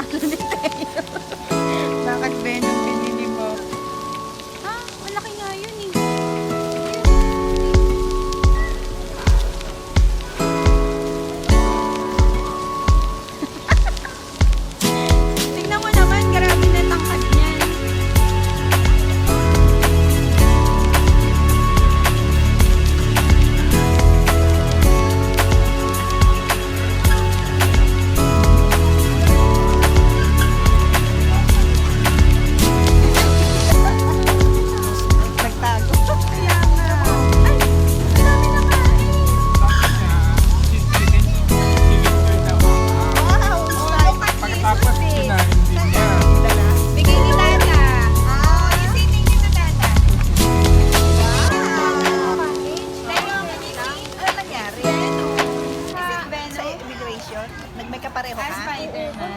regalo ni Teo. Bakit Venom pinili mo? Ha? Malaki nga yun eh. Tingnan mo naman, grabe na tangkad niyan. Nagtago. Kaya nga. Ay, marami na nga eh. Wow, Pagkatapos kinain din niya. Bigay ni Tata. Ah, yung sitting ni Tata. Wow. Tayo ang ano nangyari? Sa immigration? May kapareho ka? Spider-Man.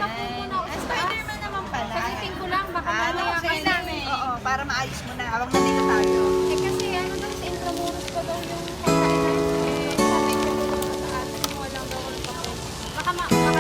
Spider-Man naman pala. Kasi tingin ko lang, baka Ah, mamaya okay. kayo namin. Oo, para maayos mo na habang nandito tayo. Eh kasi ano daw sa Intramuros pa daw yung pagkain natin. Eh, sabi ko sa atin, walang daw ako ng papel. Baka